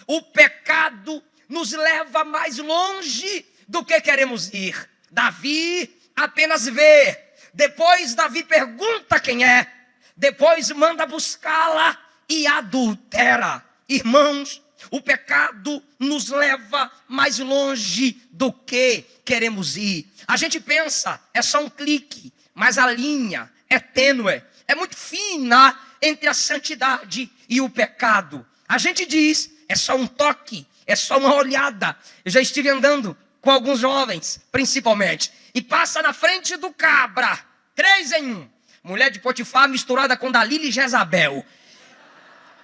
o pecado nos leva mais longe do que queremos ir. Davi apenas vê. Depois Davi pergunta quem é. Depois manda buscá-la e adultera. Irmãos, o pecado nos leva mais longe do que queremos ir. A gente pensa, é só um clique, mas a linha é tênue, é muito fina entre a santidade e o pecado. A gente diz, é só um toque, é só uma olhada. Eu já estive andando com alguns jovens, principalmente, e passa na frente do cabra, 3 em 1. Mulher de Potifar misturada com Dalila e Jezabel.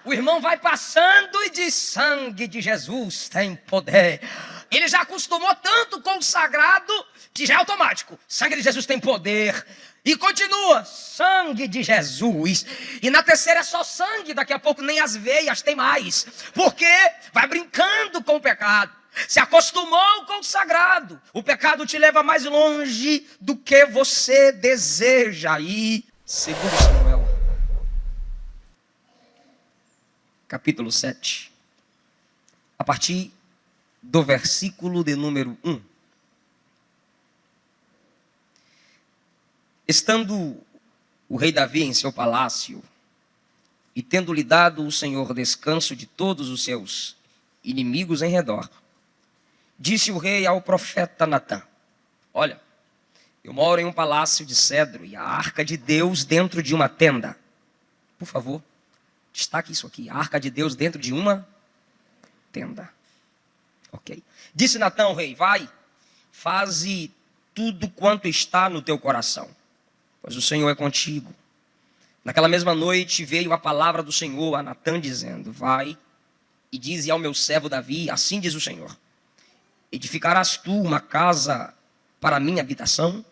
O irmão vai passando e diz, sangue de Jesus tem poder. Ele já acostumou tanto com o sagrado, que já é automático. Sangue de Jesus tem poder. E continua, sangue de Jesus. E na terceira é só sangue, daqui a pouco nem as veias tem mais. Porque vai brincando com o pecado. Se acostumou com o sagrado. O pecado te leva mais longe do que você deseja ir. Segundo Samuel, capítulo 7, a partir do versículo de número 1. Estando o rei Davi em seu palácio, e tendo-lhe dado o Senhor descanso de todos os seus inimigos em redor, disse o rei ao profeta Natã, olha, eu moro em um palácio de cedro e a arca de Deus dentro de uma tenda. Por favor, destaque isso aqui, a arca de Deus dentro de uma tenda. Ok. Disse Natã ao rei, vai, faze tudo quanto está no teu coração, pois o Senhor é contigo. Naquela mesma noite veio a palavra do Senhor a Natã dizendo, vai e dize ao meu servo Davi, assim diz o Senhor, edificarás tu uma casa para minha habitação?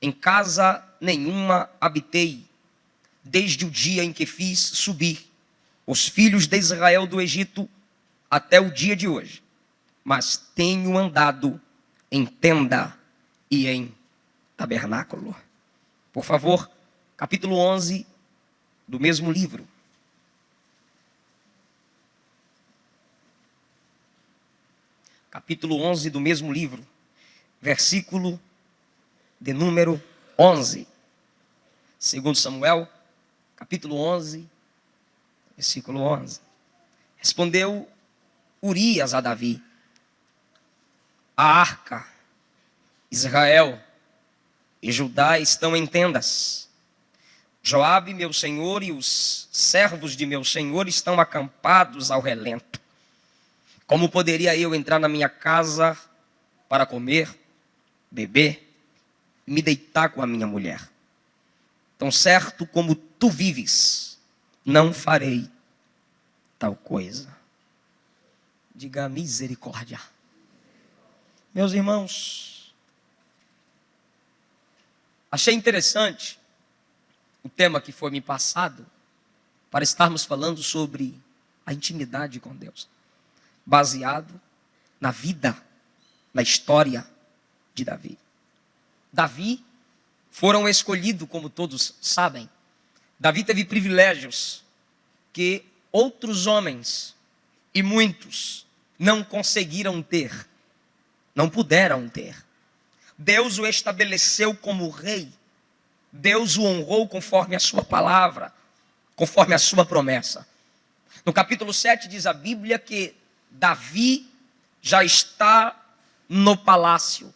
Em casa nenhuma habitei, desde o dia em que fiz subir os filhos de Israel do Egito até o dia de hoje. Mas tenho andado em tenda e em tabernáculo. Por favor, capítulo 11 do mesmo livro. Capítulo 11 do mesmo livro, versículo de número 11. Segundo Samuel, capítulo 11, versículo 11. Respondeu Urias a Davi, a arca, Israel e Judá estão em tendas. Joabe, meu senhor, e os servos de meu senhor estão acampados ao relento. Como poderia eu entrar na minha casa para comer, beber e me deitar com a minha mulher? Tão certo como tu vives, não farei tal coisa. Diga misericórdia. Meus irmãos, achei interessante o tema que foi me passado para estarmos falando sobre a intimidade com Deus, baseado na vida, na história de Davi. Davi foram escolhidos, como todos sabem. Davi teve privilégios que outros homens e muitos não conseguiram ter, não puderam ter. Deus o estabeleceu como rei. Deus o honrou conforme a sua palavra, conforme a sua promessa. No capítulo 7 diz a Bíblia que Davi já está no palácio.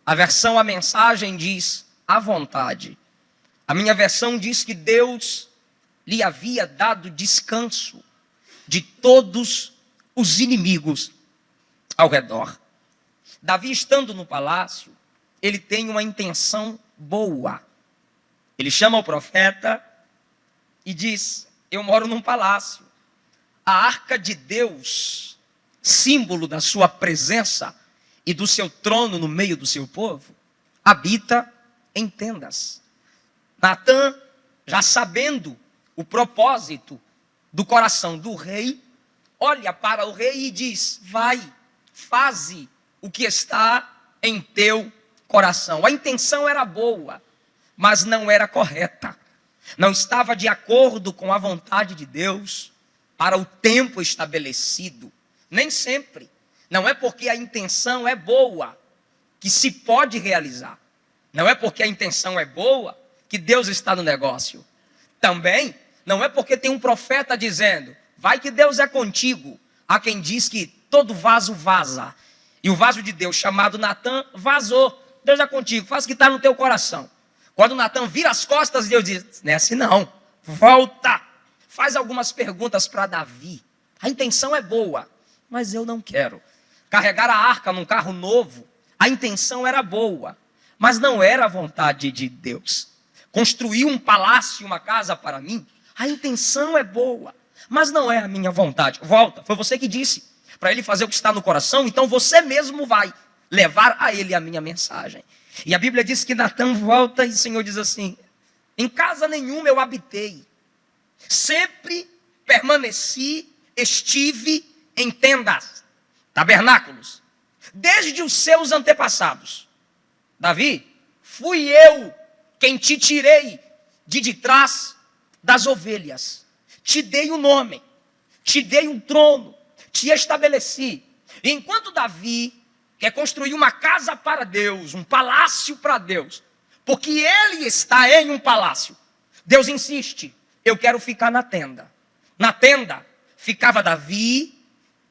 A mensagem diz à vontade. A minha versão diz que Deus lhe havia dado descanso de todos os inimigos ao redor. Davi, estando no palácio, ele tem uma intenção boa. Ele chama o profeta e diz, eu moro num palácio. A arca de Deus, símbolo da sua presença e do seu trono no meio do seu povo, habita em tendas. Natã, já sabendo o propósito do coração do rei, olha para o rei e diz, vai, faze o que está em teu coração. A intenção era boa, mas não era correta. Não estava de acordo com a vontade de Deus. para o tempo estabelecido. Nem sempre. Não é porque a intenção é boa que se pode realizar. Não é porque a intenção é boa que Deus está no negócio. Também não é porque tem um profeta dizendo, vai que Deus é contigo. Há quem diz que todo vaso vaza. E o vaso de Deus, chamado Natã, vazou. Deus é contigo, faz o que está no teu coração. Quando Natã vira as costas, Deus diz, não é assim não, volta. Faz algumas perguntas para Davi. A intenção é boa, mas eu não quero. Carregar a arca num carro novo, a intenção era boa, mas não era a vontade de Deus. Construir um palácio, uma casa para mim, a intenção é boa, mas não é a minha vontade. Volta, foi você que disse, para ele fazer o que está no coração, então você mesmo vai levar a ele a minha mensagem. E a Bíblia diz que Natã volta e o Senhor diz assim, em casa nenhuma eu habitei, sempre permaneci, estive em tendas, tabernáculos, desde os seus antepassados. Davi, fui eu quem te tirei de trás das ovelhas, te dei um nome, te dei um trono, te estabeleci. E enquanto Davi quer construir uma casa para Deus, um palácio para Deus, porque ele está em um palácio, Deus insiste, eu quero ficar na tenda. Na tenda ficava Davi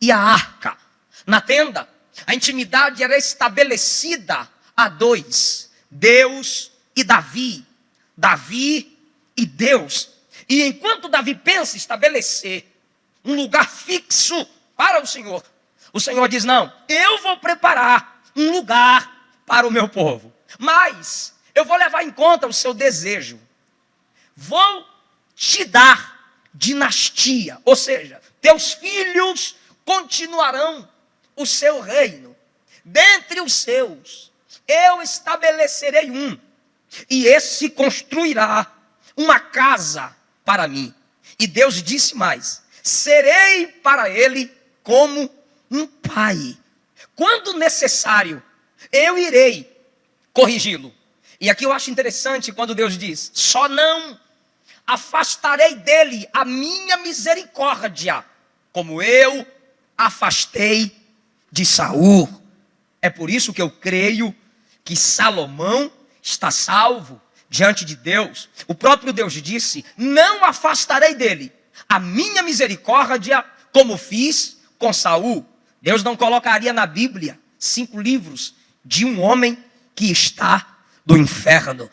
e a arca. Na tenda, a intimidade era estabelecida a dois, Deus e Davi. Davi e Deus. E enquanto Davi pensa em estabelecer um lugar fixo para o Senhor diz, não, eu vou preparar um lugar para o meu povo. Mas eu vou levar em conta o seu desejo. Vou te dar dinastia, ou seja, teus filhos continuarão o seu reino. Dentre os seus, eu estabelecerei um, e esse construirá uma casa para mim. E Deus disse mais, serei para ele como um pai. Quando necessário, eu irei corrigi-lo. E aqui eu acho interessante quando Deus diz, só não afastarei dele a minha misericórdia, como eu afastei de Saul. É por isso que eu creio que Salomão está salvo diante de Deus. O próprio Deus disse, não afastarei dele a minha misericórdia, como fiz com Saul. Deus não colocaria na Bíblia 5 livros de um homem que está no inferno.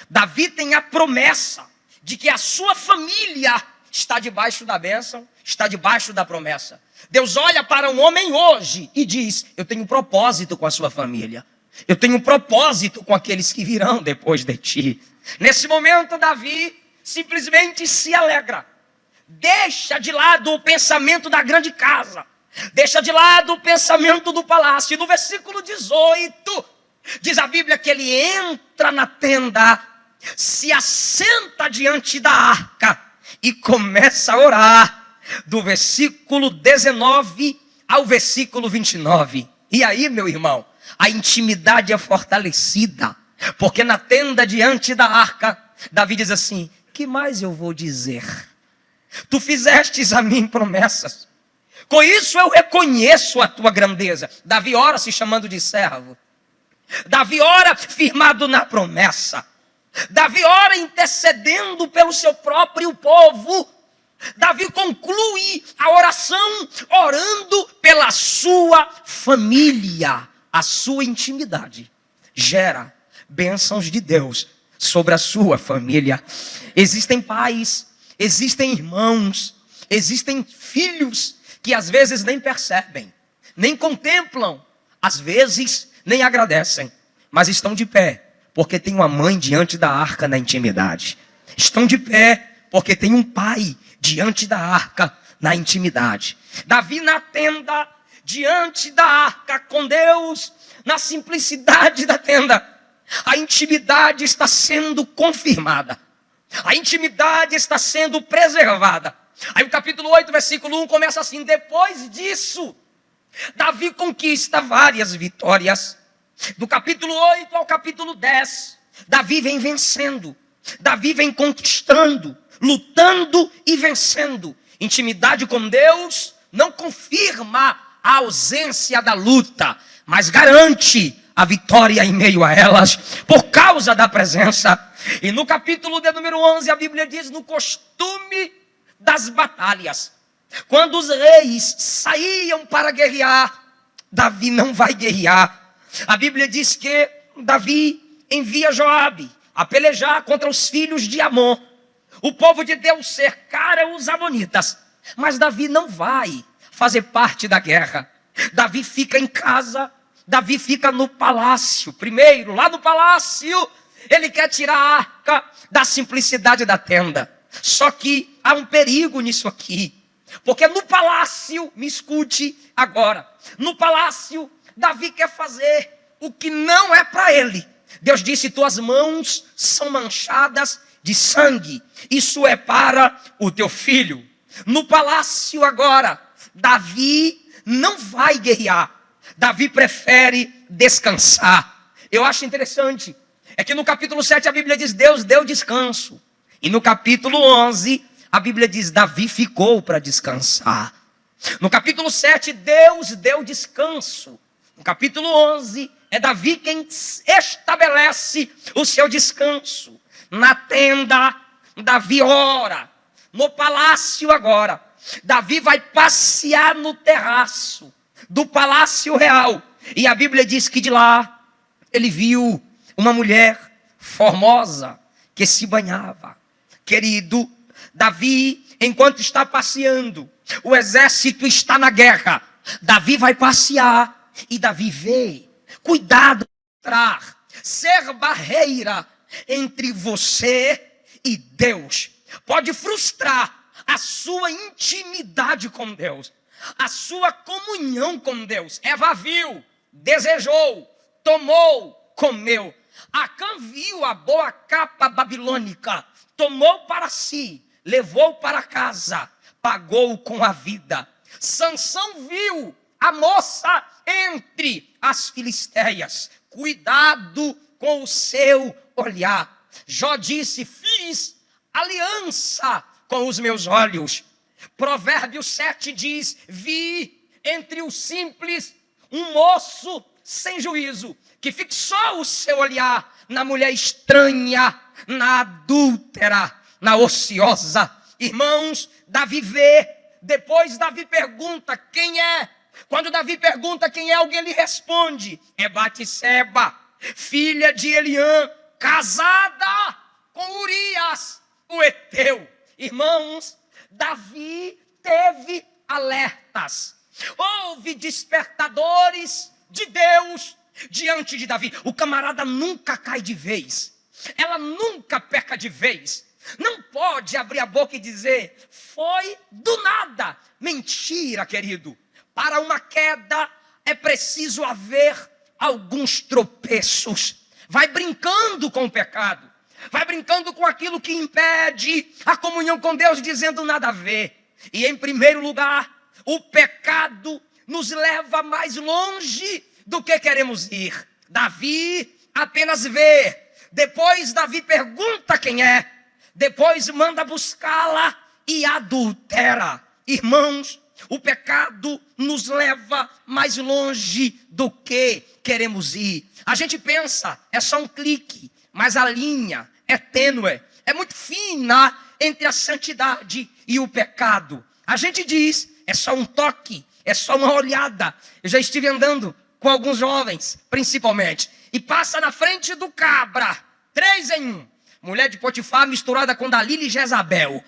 Davi tem a promessa de que a sua família está debaixo da bênção, está debaixo da promessa. Deus olha para um homem hoje e diz, eu tenho um propósito com a sua família. Eu tenho um propósito com aqueles que virão depois de ti. Nesse momento, Davi simplesmente se alegra. Deixa de lado o pensamento da grande casa. Deixa de lado o pensamento do palácio. E no versículo 18, diz a Bíblia que ele entra na tenda, se assenta diante da arca e começa a orar. Do versículo 19 ao versículo 29. E aí, meu irmão, a intimidade é fortalecida. Porque na tenda diante da arca, Davi diz assim, que mais eu vou dizer? Tu fizestes a mim promessas. Com isso eu reconheço a tua grandeza. Davi ora se chamando de servo. Davi ora firmado na promessa. Davi ora intercedendo pelo seu próprio povo. Davi conclui a oração orando pela sua família. A sua intimidade gera bênçãos de Deus sobre a sua família. Existem pais, existem irmãos, existem filhos que às vezes nem percebem, nem contemplam, às vezes nem agradecem, mas estão de pé, porque tem uma mãe diante da arca na intimidade. Estão de pé, porque tem um pai diante da arca na intimidade. Davi na tenda, diante da arca com Deus, na simplicidade da tenda. A intimidade está sendo confirmada. A intimidade está sendo preservada. Aí o capítulo 8, versículo 1 começa assim, depois disso, Davi conquista várias vitórias. Do capítulo 8 ao capítulo 10, Davi vem vencendo. Davi vem conquistando, lutando e vencendo. Intimidade com Deus não confirma a ausência da luta, mas garante a vitória em meio a elas, por causa da presença. E no capítulo de número 11, a Bíblia diz: no costume das batalhas, quando os reis saíam para guerrear, Davi não vai guerrear. A Bíblia diz que Davi envia Joabe a pelejar contra os filhos de Amon. O povo de Deus cercara os amonitas, mas Davi não vai fazer parte da guerra. Davi fica em casa, Davi fica no palácio. Primeiro, lá no palácio, ele quer tirar a arca da simplicidade da tenda. Só que há um perigo nisso aqui, porque no palácio, me escute agora, no palácio, Davi quer fazer o que não é para ele. Deus disse: tuas mãos são manchadas de sangue, isso é para o teu filho. No palácio agora, Davi não vai guerrear, Davi prefere descansar. Eu acho interessante, é que no capítulo 7 a Bíblia diz: Deus deu descanso. E no capítulo 11, a Bíblia diz: Davi ficou para descansar. No capítulo 7, Deus deu descanso. No capítulo 11, é Davi quem estabelece o seu descanso. Na tenda, Davi ora. No palácio agora, Davi vai passear no terraço do palácio real. E a Bíblia diz que de lá, ele viu uma mulher formosa que se banhava. Querido, Davi, enquanto está passeando, o exército está na guerra. Davi vai passear e Davi vê. Cuidado para ser barreira entre você e Deus. Pode frustrar a sua intimidade com Deus, a sua comunhão com Deus. Eva viu, desejou, tomou, comeu. Acã viu a boa capa babilônica, tomou para si, levou para casa, pagou com a vida. Sansão viu a moça entre as filisteias. Cuidado com o seu olhar. Jó disse: fiz aliança com os meus olhos. Provérbios 7 diz: vi entre os simples um moço sem juízo, que fixou o seu olhar na mulher estranha, na adúltera, na ociosa. Irmãos, Davi vê, depois Davi pergunta: quem é? Quando Davi pergunta quem é, alguém lhe responde: é Batseba, filha de Eliã, casada com Urias, o heteu. Irmãos, Davi teve alertas, houve despertadores de Deus diante de Davi. O camarada nunca cai de vez, ela nunca peca de vez. Não pode abrir a boca e dizer: foi do nada. Mentira, querido. Para uma queda é preciso haver alguns tropeços. Vai brincando com o pecado, vai brincando com aquilo que impede a comunhão com Deus, dizendo nada a ver. E em primeiro lugar, o pecado nos leva mais longe do que queremos ir. Davi apenas vê, depois Davi pergunta quem é, depois manda buscá-la e adultera. Irmãos, o pecado nos leva mais longe do que queremos ir. A gente pensa, é só um clique, mas a linha é tênue, é muito fina entre a santidade e o pecado. A gente diz, é só um toque, é só uma olhada. Eu já estive andando com alguns jovens, principalmente, e passa na frente do cabra, 3 em 1. Mulher de Potifar misturada com Dalila e Jezabel.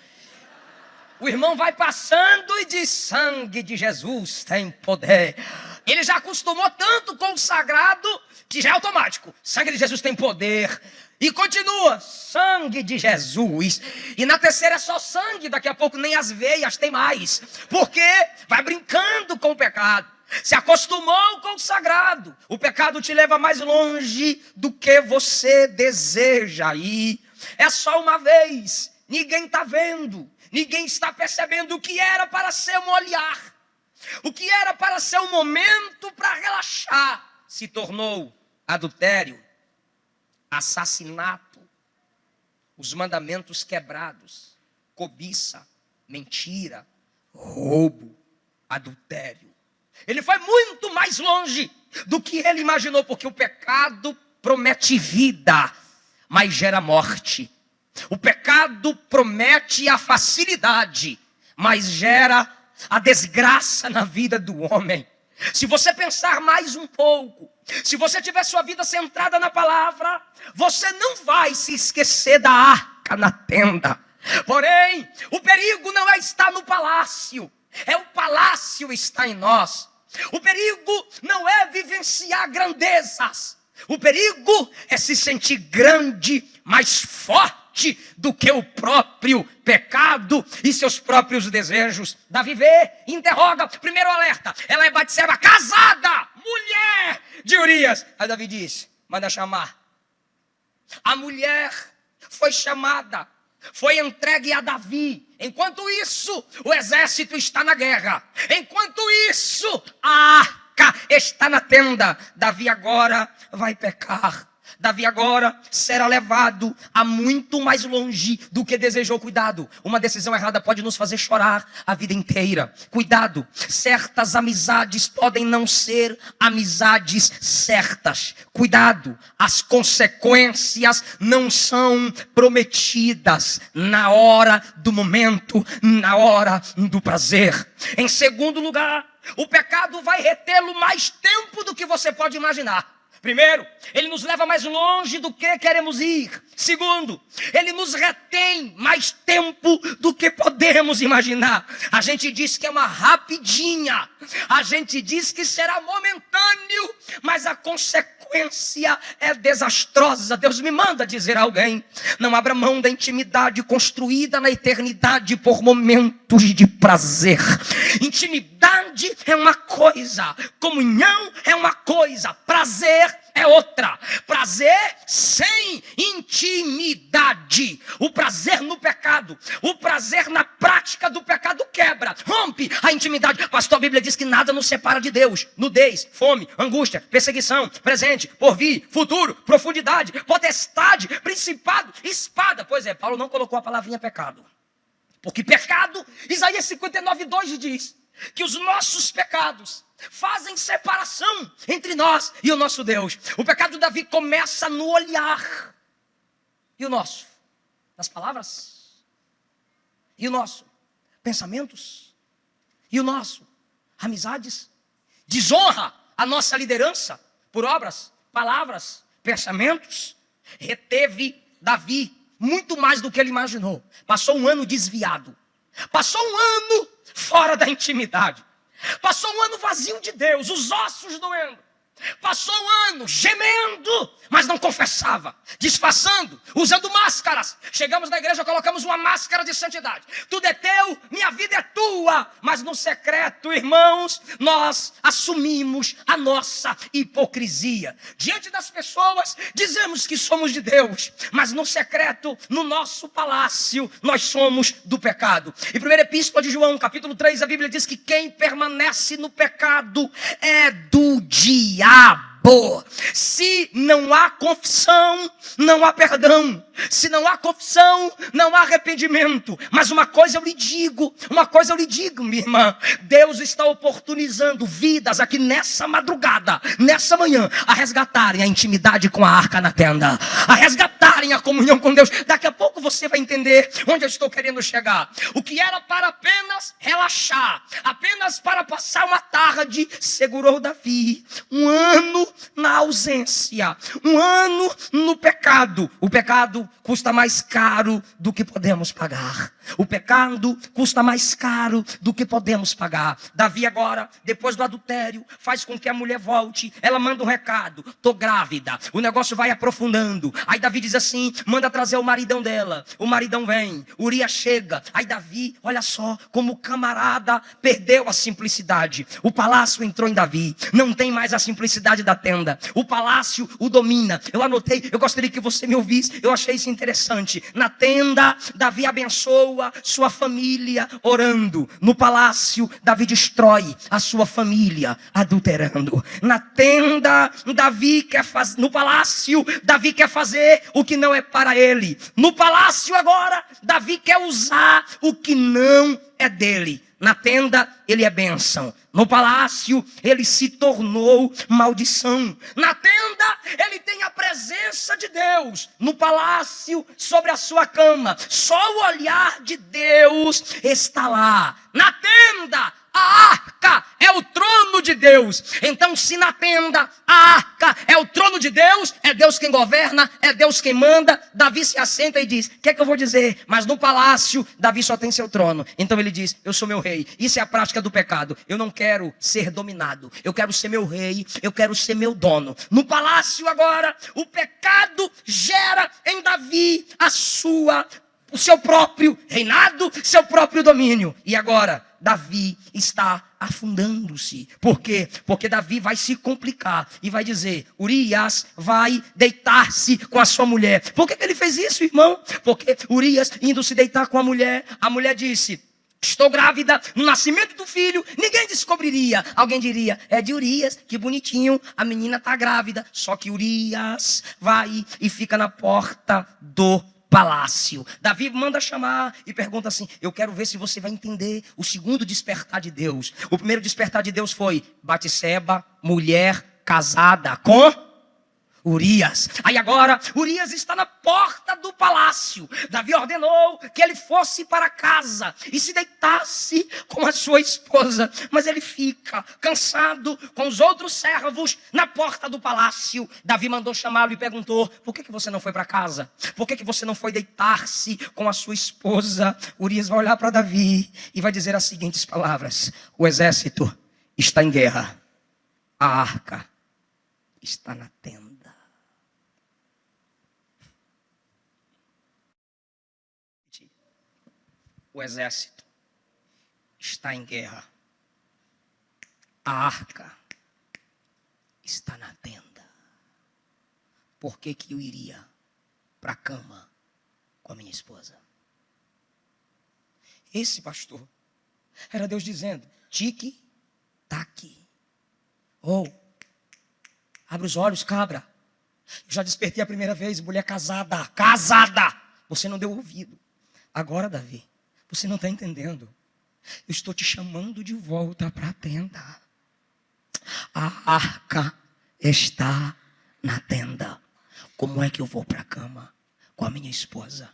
O irmão vai passando e diz: sangue de Jesus tem poder. Ele já acostumou tanto com o sagrado que já é automático. Sangue de Jesus tem poder. E continua: sangue de Jesus. E na terceira é só sangue. Daqui a pouco nem as veias tem mais. Porque vai brincando com o pecado. Se acostumou com o sagrado. O pecado te leva mais longe do que você deseja ir. É só uma vez. Ninguém está vendo. Ninguém está percebendo. O que era para ser um olhar, o que era para ser um momento para relaxar, se tornou adultério, assassinato, os mandamentos quebrados, cobiça, mentira, roubo, adultério. Ele foi muito mais longe do que ele imaginou, porque o pecado promete vida, mas gera morte. O pecado promete a facilidade, mas gera a desgraça na vida do homem. Se você pensar mais um pouco, se você tiver sua vida centrada na palavra, você não vai se esquecer da arca na tenda. Porém, o perigo não é estar no palácio, é o palácio está em nós. O perigo não é vivenciar grandezas. O perigo é se sentir grande, mais forte do que o próprio pecado e seus próprios desejos. Davi vê, interroga, primeiro alerta, ela é Batseba, casada, mulher de Urias. Aí Davi diz, manda chamar. A mulher foi chamada, foi entregue a Davi. Enquanto isso, o exército está na guerra. Enquanto isso, a arca está na tenda. Davi agora vai pecar. Davi agora será levado a muito mais longe do que desejou. Cuidado, uma decisão errada pode nos fazer chorar a vida inteira. Cuidado, certas amizades podem não ser amizades certas. Cuidado, as consequências não são prometidas na hora do momento, na hora do prazer. Em segundo lugar, o pecado vai retê-lo mais tempo do que você pode imaginar. Primeiro, ele nos leva mais longe do que queremos ir. Segundo, ele nos retém mais tempo do que podemos imaginar. A gente diz que é uma rapidinha. A gente diz que será momentâneo, mas a consequência é desastrosa. Deus me manda dizer a alguém, não abra mão da intimidade construída na eternidade por momentos de prazer. Intimidade é uma coisa, comunhão é uma coisa, prazer é outra. Prazer sem intimidade. O prazer no pecado, o prazer na prática do pecado quebra, rompe a intimidade. Pastor, a Bíblia diz que nada nos separa de Deus. Nudez, fome, angústia, perseguição, presente, porvir, futuro, profundidade, potestade, principado, espada. Pois é, Paulo não colocou a palavrinha pecado. Porque pecado, Isaías 59:2 diz que os nossos pecados fazem separação entre nós e o nosso Deus. O pecado de Davi começa no olhar. E o nosso? Nas palavras? E o nosso? Pensamentos? E o nosso? Amizades? Desonra a nossa liderança por obras, palavras, pensamentos. Reteve Davi muito mais do que ele imaginou. Passou um ano desviado. Passou um ano fora da intimidade. Passou um ano vazio de Deus, os ossos doendo. Passou um ano gemendo, mas não confessava, disfarçando, usando máscaras. Chegamos na igreja, colocamos uma máscara de santidade. Tudo é teu, minha vida é tua. Mas no secreto, irmãos, nós assumimos a nossa hipocrisia. Diante das pessoas, dizemos que somos de Deus, mas no secreto, no nosso palácio, nós somos do pecado. Em 1ª Epístola de João, capítulo 3, a Bíblia diz que quem permanece no pecado é do diabo. Se não há confissão, não há perdão. Se não há confissão, não há arrependimento. Mas uma coisa eu lhe digo, minha irmã, Deus está oportunizando vidas aqui nessa madrugada, nessa manhã, a resgatarem a intimidade com a arca na tenda, a resgatarem a comunhão com Deus. Daqui a pouco você vai entender onde eu estou querendo chegar. O que era para apenas relaxar, apenas para passar uma tarde, segurou Davi um ano na ausência, um ano no pecado. O pecado custa mais caro do que podemos pagar. O pecado custa mais caro do que podemos pagar. Davi agora, depois do adultério, faz com que a mulher volte. Ela manda um recado, tô grávida. O negócio vai aprofundando. Aí Davi diz assim, manda trazer o maridão dela. O maridão vem, Urias chega. Aí Davi, olha só, como o camarada perdeu a simplicidade. O palácio entrou em Davi. Não tem mais a simplicidade da tenda. O palácio o domina. Eu anotei, eu gostaria que você me ouvisse. Eu achei isso interessante. Na tenda, Davi abençoa sua família orando. No palácio, Davi destrói a sua família adulterando. Na tenda, Davi quer fazer, no palácio, Davi quer fazer o que não é para ele. No palácio agora, Davi quer usar o que não é dele. na tenda ele é bênção. No palácio ele se tornou maldição. Na tenda ele tem a presença de Deus. No palácio, sobre a sua cama, só o olhar de Deus está lá. Na tenda, a arca é o trono de Deus. Então, se na tenda a arca é o trono de Deus, é Deus quem governa, é Deus quem manda, Davi se assenta e diz: o que é que eu vou dizer? Mas no palácio, Davi só tem seu trono. Então ele diz: eu sou meu rei. Isso é a prática do pecado. Eu não quero ser dominado. Eu quero ser meu rei. Eu quero ser meu dono. No palácio agora, o pecado gera em Davi o seu próprio reinado, seu próprio domínio. E agora, Davi está afundando-se. Por quê? Porque Davi vai se complicar e vai dizer: Urias vai deitar-se com a sua mulher. Por que ele fez isso, irmão? Porque Urias, indo se deitar com a mulher disse: estou grávida, no nascimento do filho, ninguém descobriria. Alguém diria: é de Urias, que bonitinho, a menina está grávida. Só que Urias vai e fica na porta do palácio. Davi manda chamar e pergunta assim: eu quero ver se você vai entender o segundo despertar de Deus. O primeiro despertar de Deus foi Batseba, mulher casada com Urias. Aí agora, Urias está na porta do palácio. Davi ordenou que ele fosse para casa e se deitasse com a sua esposa. Mas ele fica cansado com os outros servos na porta do palácio. Davi mandou chamá-lo e perguntou: por que você não foi para casa? Por que você não foi deitar-se com a sua esposa? Urias vai olhar para Davi e vai dizer as seguintes palavras: o exército está em guerra. A arca está na tenda. O exército está em guerra. A arca está na tenda. Por que eu iria para a cama com a minha esposa? Esse, pastor, era Deus dizendo: tique, taque. Ou, abre os olhos, cabra. Eu já despertei a primeira vez, mulher casada. Casada! Você não deu ouvido. Agora, Davi, você não está entendendo. Eu estou te chamando de volta para a tenda. A arca está na tenda. Como é que eu vou para a cama com a minha esposa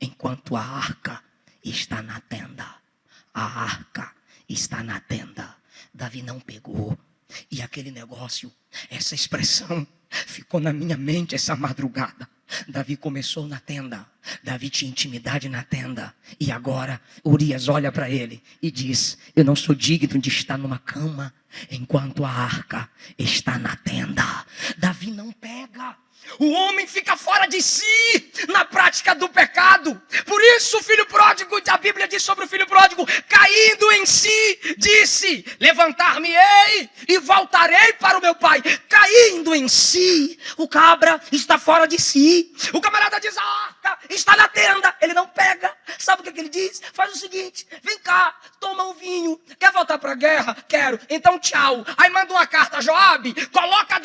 enquanto a arca está na tenda? A arca está na tenda. Davi não pegou. E aquele negócio, essa expressão ficou na minha mente essa madrugada. Davi começou na tenda. Davi tinha intimidade na tenda. E agora Urias olha para ele e diz: eu não sou digno de estar numa cama enquanto a arca está na tenda. Davi não pega. O homem fica fora de si na prática do pecado. Por isso o filho pródigo, a Bíblia diz sobre o filho pródigo: caindo em si, disse: levantar-me-ei e voltarei para o meu pai. Caindo em si, o cabra está fora de si. O camarada diz: a arca está na tenda. Ele não pega. Sabe o que ele diz? Faz o seguinte: vem cá, toma um vinho. Quer voltar para a guerra? Quero. Então tchau. Aí manda uma carta a Joabe, coloca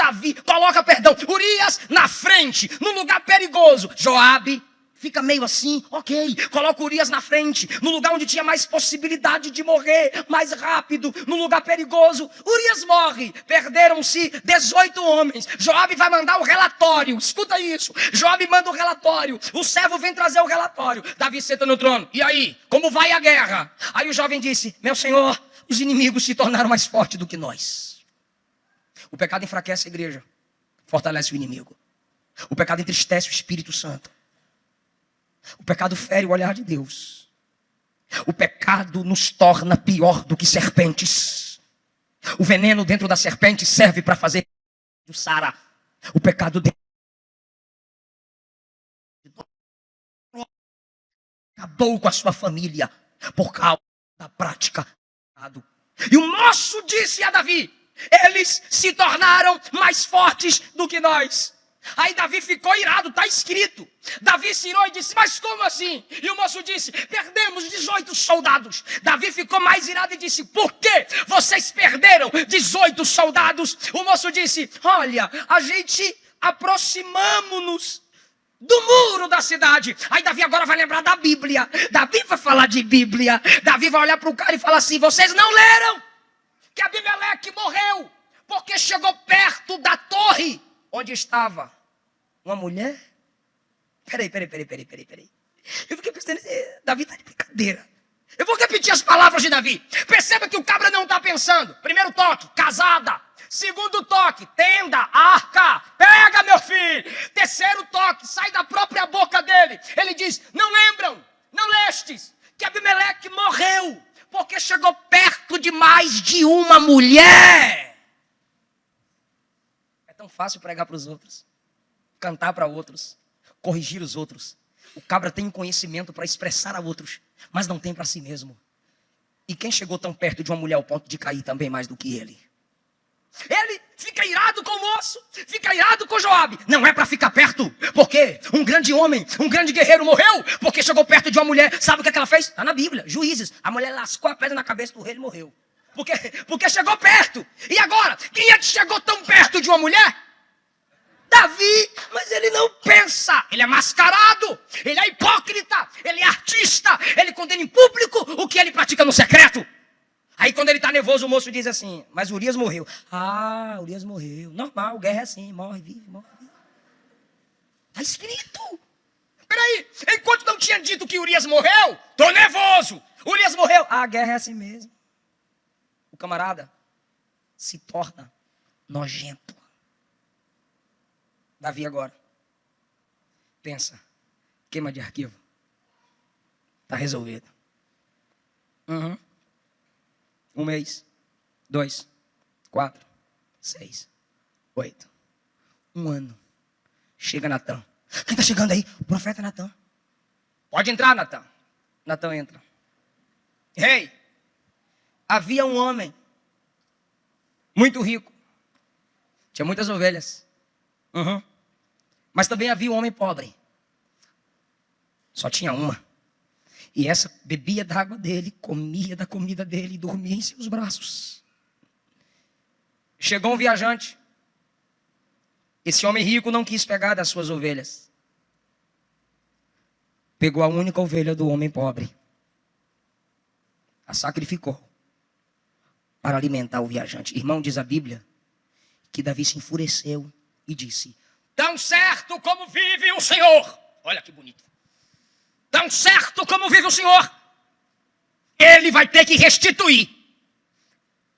Urias na frente, no lugar perigoso. Joabe fica meio assim, ok, coloca Urias na frente, no lugar onde tinha mais possibilidade de morrer, mais rápido, no lugar perigoso. Urias morre, perderam-se 18 homens. Joabe vai mandar o relatório, escuta isso. Joabe manda o relatório, o servo vem trazer o relatório. Davi senta no trono: e aí, como vai a guerra? Aí o jovem disse: meu senhor, os inimigos se tornaram mais fortes do que nós. O pecado enfraquece a igreja, fortalece o inimigo. O pecado entristece o Espírito Santo. O pecado fere o olhar de Deus. O pecado nos torna pior do que serpentes. O veneno dentro da serpente serve para fazer o Sara. O pecado dentro acabou com a sua família por causa da prática. E o moço disse a Davi: eles se tornaram mais fortes do que nós. Aí Davi ficou irado, está escrito. Davi se irou e disse: mas como assim? E o moço disse: perdemos 18 soldados. Davi ficou mais irado e disse: por que vocês perderam 18 soldados? O moço disse: olha, a gente aproximamos-nos do muro da cidade. Aí Davi agora vai lembrar da Bíblia. Davi vai falar de Bíblia. Davi vai olhar para o cara e falar assim: vocês não leram que Abimeleque morreu porque chegou perto da torre onde estava uma mulher? Peraí. Eu fiquei pensando, Davi está de brincadeira. Eu vou repetir as palavras de Davi. Perceba que o cabra não está pensando. Primeiro toque, casada. Segundo toque, tenda, arca. Pega, meu filho. Terceiro toque, sai da própria boca dele. Ele diz: não lembram, não lestes que Abimeleque morreu porque chegou perto de mais de uma mulher. É tão fácil pregar para os outros, cantar para outros, corrigir os outros. O cabra tem conhecimento para expressar a outros, mas não tem para si mesmo. E quem chegou tão perto de uma mulher ao ponto de cair também mais do que ele? Ele fica irado com o moço, fica irado com Joabe. Não é para ficar perto, porque um grande homem, um grande guerreiro morreu porque chegou perto de uma mulher. Sabe o que ela fez? Está na Bíblia, Juízes. A mulher lascou a pedra na cabeça do rei e morreu. Porque chegou perto. E agora, quem é que chegou tão perto de uma mulher? Davi, mas ele não pensa, ele é mascarado, ele é hipócrita, ele é artista, ele condena em público o que ele pratica no secreto. Aí quando ele está nervoso, o moço diz assim: mas Urias morreu. Ah, Urias morreu. Normal, guerra é assim, morre, vive. Está escrito. Peraí, enquanto não tinha dito que Urias morreu, tô nervoso. Urias morreu. Ah, a guerra é assim mesmo. O camarada se torna nojento. Davi agora pensa: queima de arquivo. Está resolvido. 1 mês, 2, 4, 6, 8. 1 ano. Chega Natã. Quem está chegando aí? O profeta Natã. Pode entrar, Natã. Natã entra. Rei, havia um homem muito rico. Tinha muitas ovelhas. Mas também havia um homem pobre. Só tinha uma. E essa bebia da água dele, comia da comida dele e dormia em seus braços. Chegou um viajante. Esse homem rico não quis pegar das suas ovelhas. Pegou a única ovelha do homem pobre. A sacrificou para alimentar o viajante. Irmão, diz a Bíblia que Davi se enfureceu e disse: tão certo como vive o Senhor. Olha que bonito. Tão certo como vive o Senhor, ele vai ter que restituir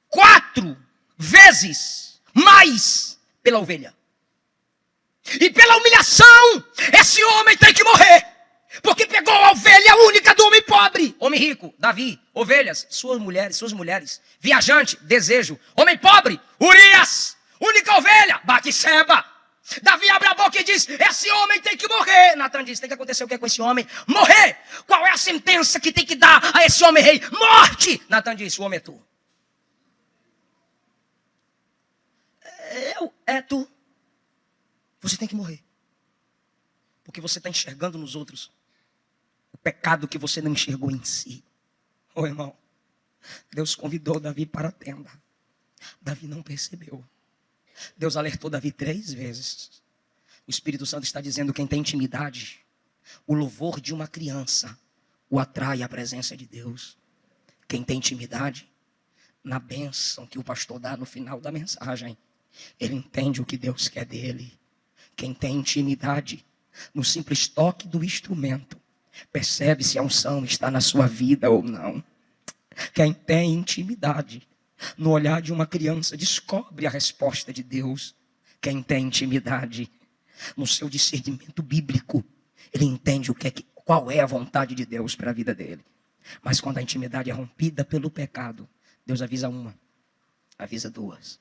4 vezes mais pela ovelha. E pela humilhação, esse homem tem que morrer, porque pegou a ovelha única do homem pobre. Homem rico, Davi, ovelhas, suas mulheres. Viajante, desejo. Homem pobre, Urias, única ovelha, Batseba. Davi abre a boca e diz: esse homem tem que morrer. Natã diz: tem que acontecer o que com esse homem? Morrer. Qual é a sentença que tem que dar a esse homem rei? Morte. Natã diz: o homem é tu. É tu. Você tem que morrer. Porque você está enxergando nos outros o pecado que você não enxergou em si. Ô irmão, Deus convidou Davi para a tenda. Davi não percebeu. Deus alertou Davi 3 vezes. O Espírito Santo está dizendo: quem tem intimidade, o louvor de uma criança o atrai à presença de Deus. Quem tem intimidade, na bênção que o pastor dá no final da mensagem, ele entende o que Deus quer dele. Quem tem intimidade, no simples toque do instrumento, percebe se a unção está na sua vida ou não. Quem tem intimidade, no olhar de uma criança, descobre a resposta de Deus. Quem tem intimidade, no seu discernimento bíblico, ele entende qual é a vontade de Deus para a vida dele. Mas quando a intimidade é rompida pelo pecado, Deus avisa 1, avisa 2,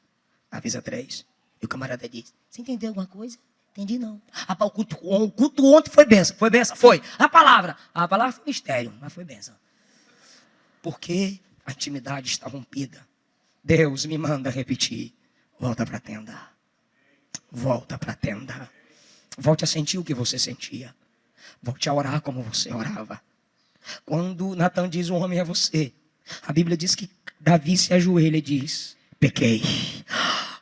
avisa 3. E o camarada diz: você entendeu alguma coisa? Entendi não. O culto ontem foi benção. Foi. A palavra foi mistério, mas foi benção. Porque a intimidade está rompida. Deus me manda repetir: volta para a tenda. Volta para a tenda. Volte a sentir o que você sentia. Volte a orar como você orava. Quando Natã diz: o homem é você, a Bíblia diz que Davi se ajoelha e diz: pequei.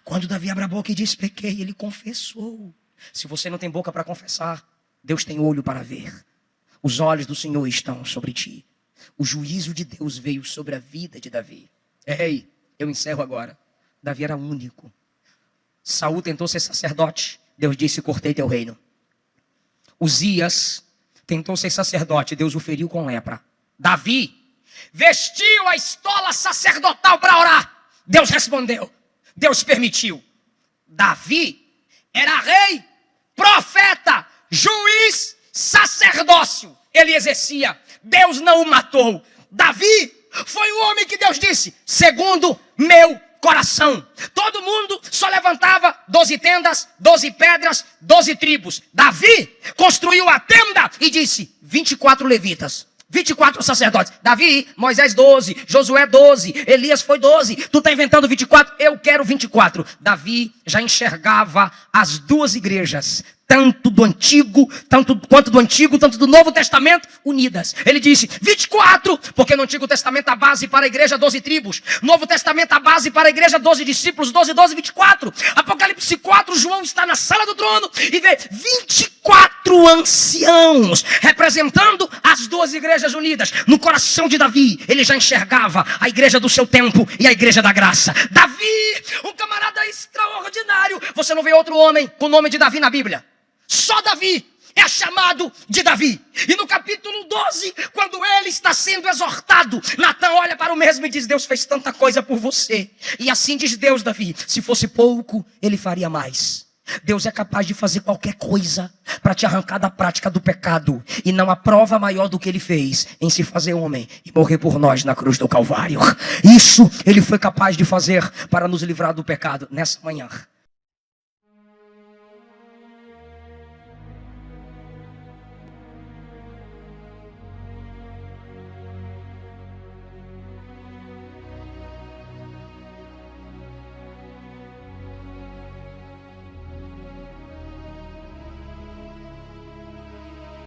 Quando Davi abre a boca e diz pequei, ele confessou. Se você não tem boca para confessar, Deus tem olho para ver. Os olhos do Senhor estão sobre ti. O juízo de Deus veio sobre a vida de Davi. Ei, eu encerro agora. Davi era único. Saul tentou ser sacerdote. Deus disse, cortei teu reino. Uzias tentou ser sacerdote. Deus o feriu com lepra. Davi vestiu a estola sacerdotal para orar. Deus respondeu. Deus permitiu. Davi era rei, profeta, juiz, sacerdócio. Ele exercia. Deus não o matou. Davi foi o homem que Deus disse, segundo meu coração. Todo mundo só levantava 12 tendas, 12 pedras, 12 tribos. Davi construiu a tenda e disse, 24 levitas. 24 sacerdotes. Davi, Moisés 12, Josué 12, Elias foi 12. Tu está inventando 24? Eu quero 24. Davi já enxergava as duas igrejas, tanto do Antigo, tanto do Novo Testamento, unidas. Ele disse 24, porque no Antigo Testamento a base para a igreja 12 tribos. Novo Testamento a base para a igreja 12 discípulos, 12, 24. Apocalipse 4, João está na sala do trono e vê 24 anciãos, representando as duas igrejas unidas. No coração de Davi, ele já enxergava a igreja do seu tempo e a igreja da graça. Davi, um camarada extraordinário. Você não vê outro homem com o nome de Davi na Bíblia. Só Davi é chamado de Davi. E no capítulo 12, quando ele está sendo exortado, Natã olha para o mesmo e diz, Deus fez tanta coisa por você. E assim diz Deus, Davi, se fosse pouco, ele faria mais. Deus é capaz de fazer qualquer coisa para te arrancar da prática do pecado. E não há prova maior do que ele fez em se fazer homem e morrer por nós na cruz do Calvário. Isso ele foi capaz de fazer para nos livrar do pecado. Nessa manhã,